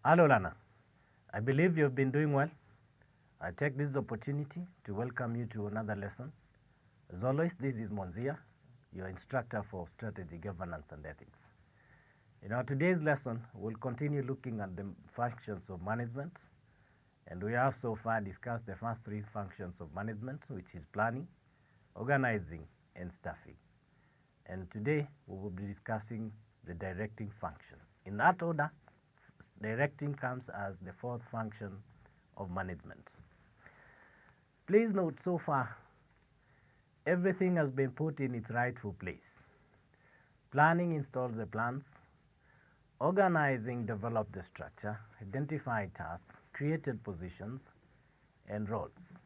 Hello, Lana. I believe you've been doing well. I take this opportunity to welcome you to another lesson. As always, this is Monzia, your instructor for strategy, governance, and ethics. In our today's lesson, we'll continue looking at the functions of management, and we have so far discussed the first three functions of management, which is planning, organizing, and staffing. And today, we will be discussing the directing function. In that order, directing comes as the fourth function of management. Please note, so far, everything has been put in its rightful place. Planning installs the plans, organizing developed the structure, identified tasks, created positions and roles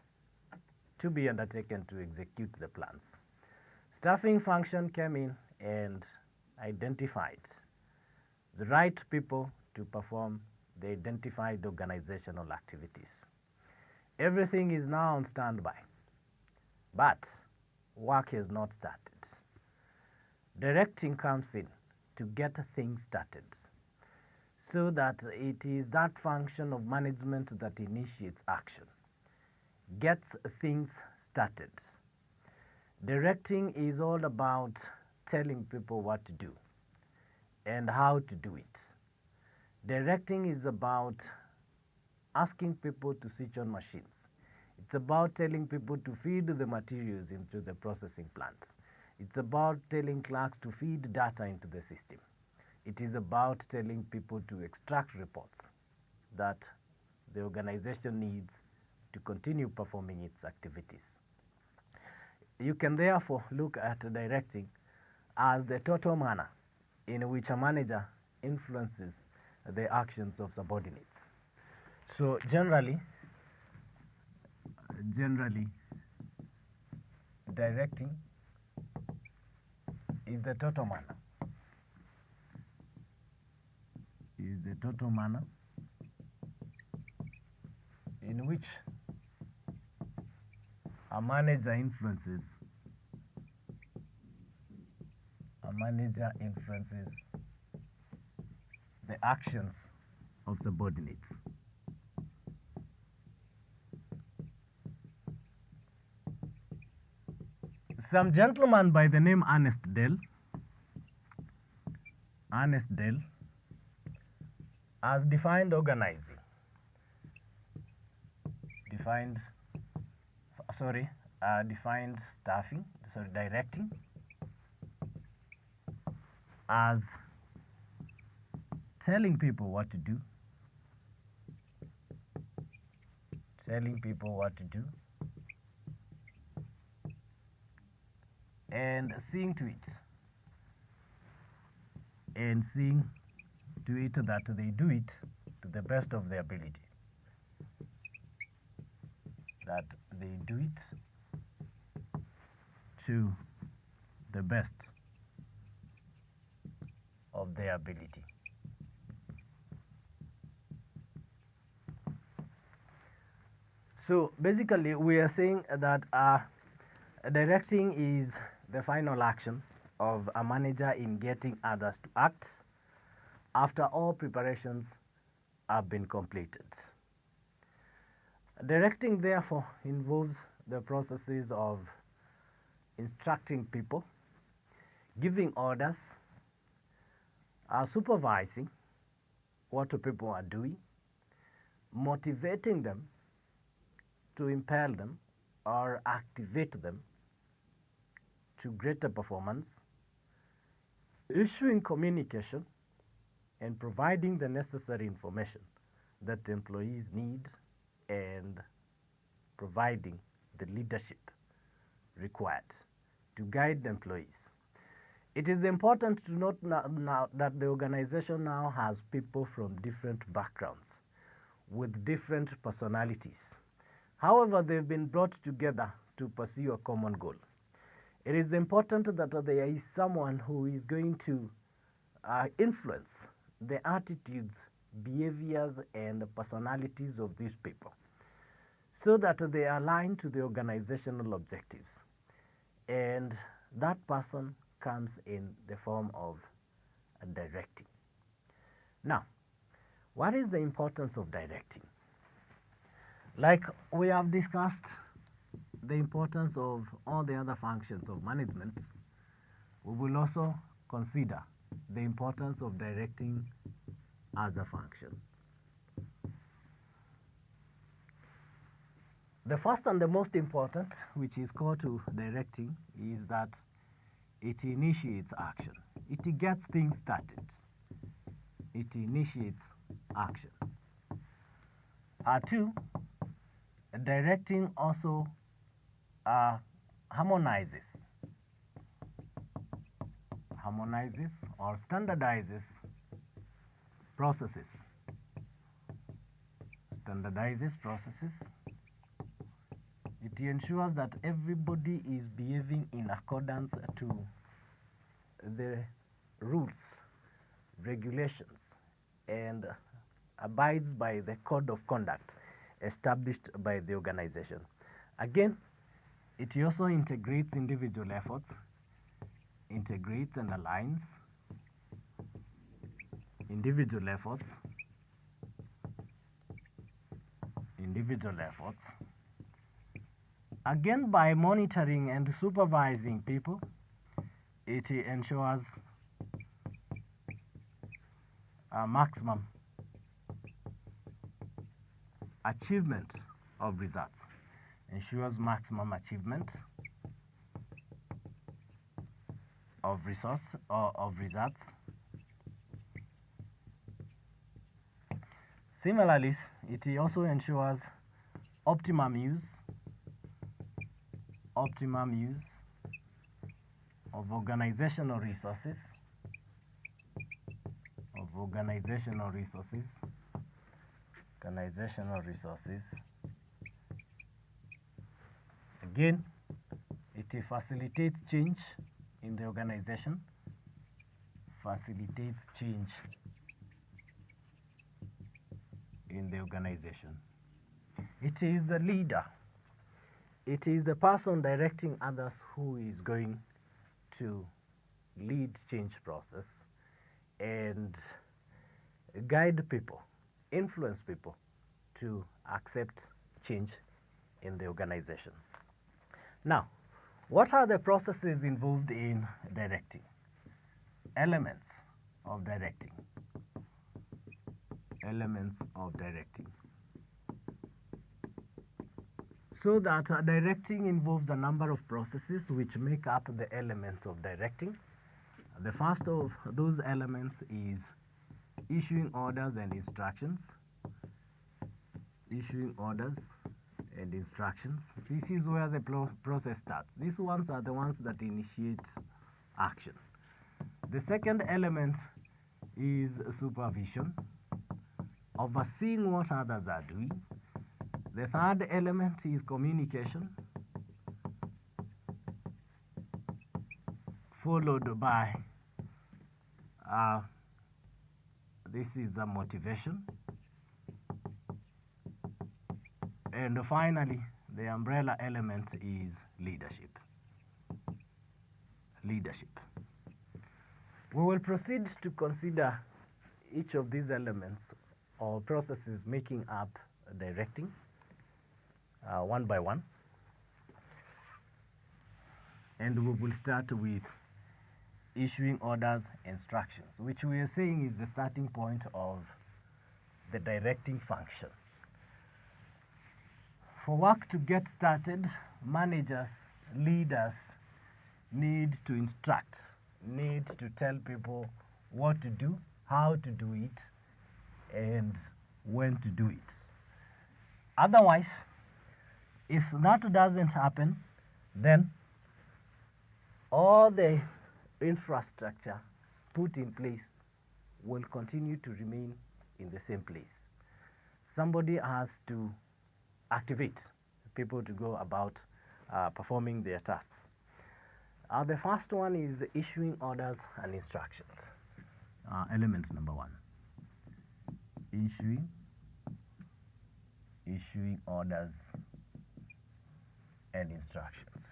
to be undertaken to execute the plans. Staffing function came in and identified the right people to perform the identified organizational activities. Everything is now on standby, but work has not started. Directing comes in to get things started, so that it is that function of management that initiates action, gets things started. Directing is all about telling people what to do and how to do it. Directing is about asking people to switch on machines. It's about telling people to feed the materials into the processing plants. It's about telling clerks to feed data into the system. It is about telling people to extract reports that the organization needs to continue performing its activities. You can therefore look at directing as the total manner in which a manager influences the actions of subordinates. So generally, directing is the total manner. In which a manager influences the actions of subordinates. Some gentleman by the name Ernest Dell has defined organizing, directing as telling people what to do, and seeing to it that they do it to the best of their ability. So basically, we are saying that directing is the final action of a manager in getting others to act after all preparations have been completed. Directing, therefore, involves the processes of instructing people, giving orders, supervising what people are doing, motivating them to impel them or activate them to greater performance, issuing communication, and providing the necessary information that the employees need, and providing the leadership required to guide the employees. It is important to note now that the organization now has people from different backgrounds with different personalities. However, they've been brought together to pursue a common goal. It is important that there is someone who is going to influence the attitudes, behaviors, and personalities of these people so that they align to the organizational objectives. And that person comes in the form of directing. Now, What is the importance of directing? Like we have discussed the importance of all the other functions of management, we will also consider the importance of directing as a function. The first and the most important, which is core to directing, is that it initiates action. It gets things started. It initiates action. Two, directing also harmonizes or standardizes processes. It ensures that everybody is behaving in accordance to the rules, regulations, and abides by the code of conduct established by the organization. Again, it also integrates individual efforts, integrates and aligns individual efforts, Again, by monitoring and supervising people, it ensures a maximum achievement of results. Ensures maximum achievement of results. Similarly, it also ensures optimum use of organizational resources, Again, it facilitates change in the organization, It is the leader. It is the person directing others who is going to lead change process and guide people, influence people to accept change in the organization. Now, what are the processes involved in directing? Elements of directing. So that directing involves a number of processes which make up the elements of directing. The first of those elements is issuing orders and instructions. This is where the process starts. These ones are the ones that initiate action. The second element is supervision, overseeing what others are doing. The third element is communication, followed by this is a motivation, and finally the umbrella element is leadership. We will proceed to consider each of these elements or processes making up directing one by one, and we will start with issuing orders, instructions, which we are saying is the starting point of the directing function. For work to get started, managers, leaders need to instruct, need to tell people what to do, how to do it, and when to do it. Otherwise, if that doesn't happen, then all the infrastructure put in place will continue to remain in the same place. Somebody has to activate people to go about performing their tasks. The first one is issuing orders and instructions. Element number one, issuing orders and instructions.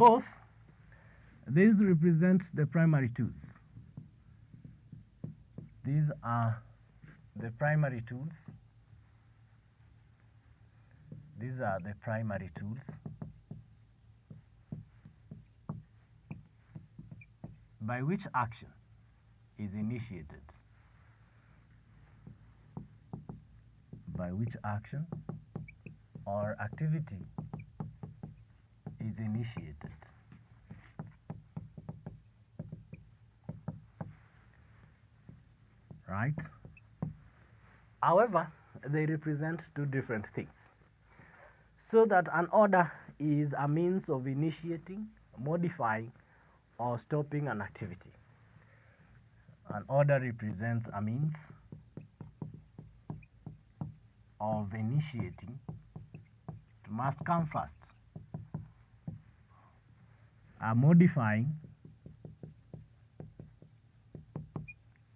both these represent the primary tools. These are the primary tools. These are the primary tools by which action is initiated. By which action or activity is initiated. Right? However, they represent two different things. So that an order is a means of initiating, modifying, or stopping an activity. An order represents a means of initiating. It must come first. A modifying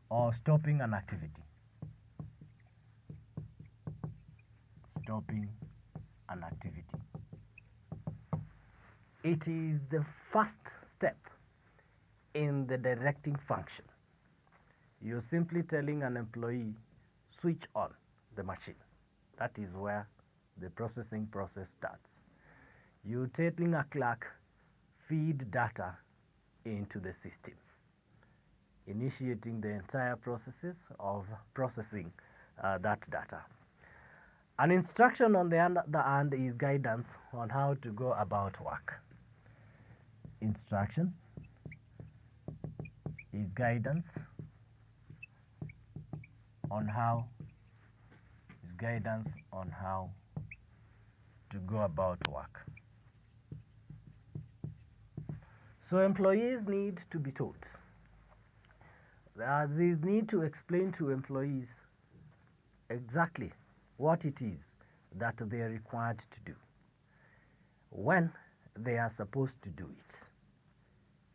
or stopping an activity. Stopping an activity. It is the first step in the directing function. You're simply telling an employee, switch on the machine. That is where the processing process starts. You're telling a clerk, feed data into the system, initiating the entire processes of processing that data. An instruction, on the other hand, is guidance on how to go about work. Instruction is guidance on how to go about work. So employees need to be taught. They need to explain to employees exactly what it is that they are required to do, when they are supposed to do it,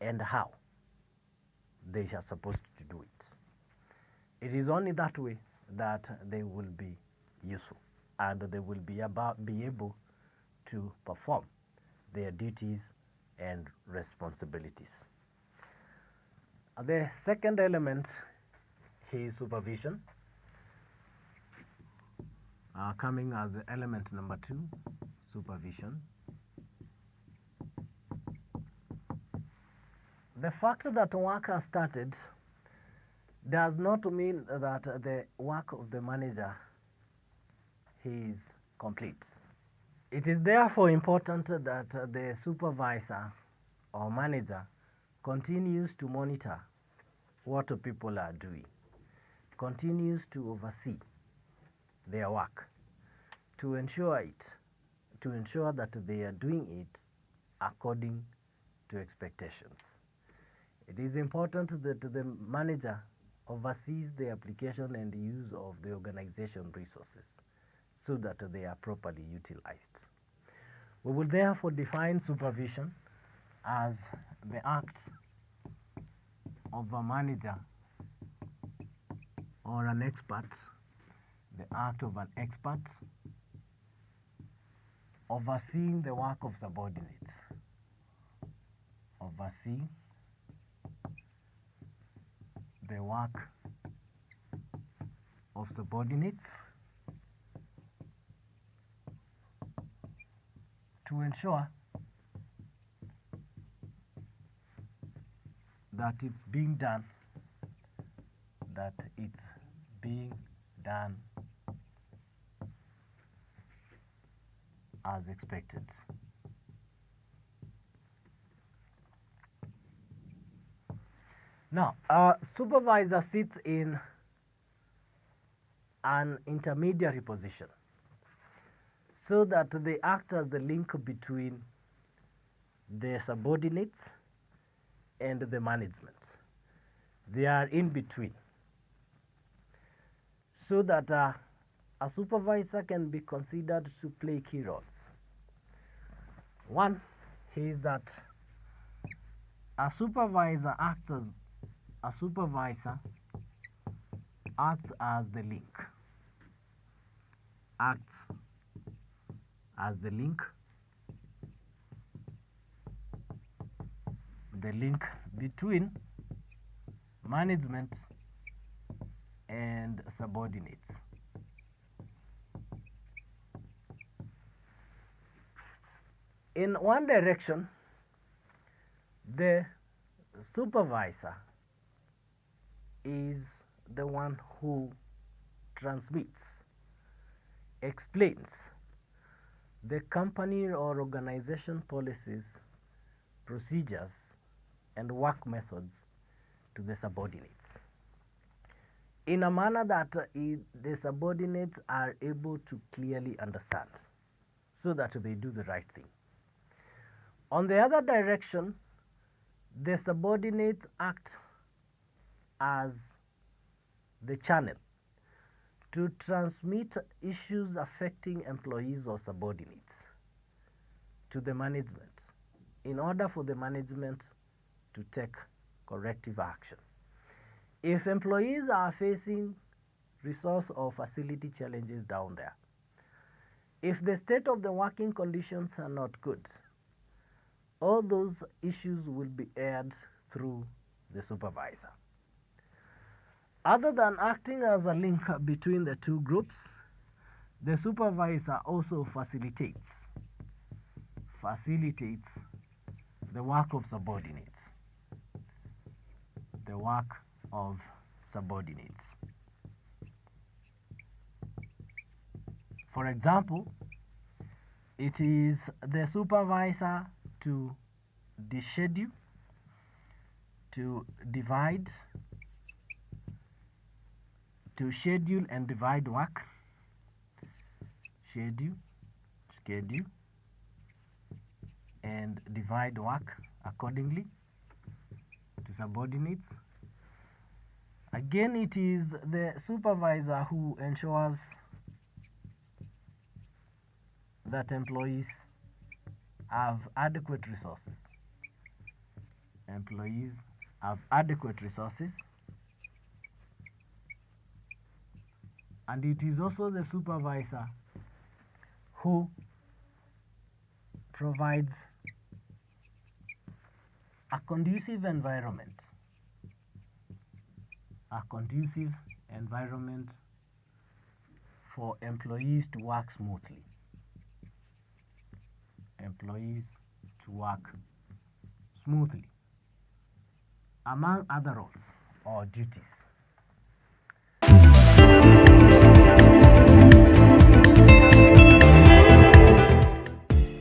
and how they are supposed to do it. It is only that way that they will be useful and they will be able to perform their duties and responsibilities. The second element is supervision, coming as element number 2, supervision. The fact that work has started does not mean that the work of the manager is complete. It is therefore important that the supervisor or manager continues to monitor what people are doing, continues to oversee their work, to ensure that they are doing it according to expectations. It is important that the manager oversees the application and use of the organization resources so that they are properly utilized. We will therefore define supervision as the act of a manager or an expert, the act of an expert overseeing the work of subordinates, overseeing the work of subordinates to ensure that it's being done, as expected. Now, a supervisor sits in an intermediary position so that they act as the link between the subordinates and the management. They are in between, so that a supervisor can be considered to play key roles. One is that a supervisor acts as the link. the link between management and subordinates. In one direction, the supervisor is the one who transmits, explains the company or organization policies, procedures, and work methods to the subordinates in a manner that the subordinates are able to clearly understand, so that they do the right thing. On the other direction, the subordinates act as the channel to transmit issues affecting employees or subordinates to the management in order for the management to take corrective action. If employees are facing resource or facility challenges down there, if the state of the working conditions are not good, all those issues will be aired through the supervisor. Other than acting as a link between the two groups, the supervisor also facilitates the work of subordinates. The work of subordinates. For example, it is the supervisor to schedule, to schedule and divide work, schedule and divide work accordingly to subordinates. Again, it is the supervisor who ensures that employees have adequate resources. Employees have adequate resources. And it is also the supervisor who provides a conducive environment for employees to work smoothly. Among other roles or duties.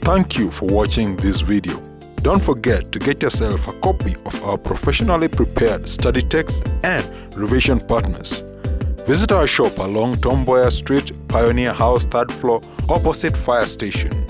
Thank you for watching this video. Don't forget to get yourself a copy of our professionally prepared study text and revision partners. Visit our shop along Tom Boyer Street, Pioneer House, 3rd floor, opposite Fire Station.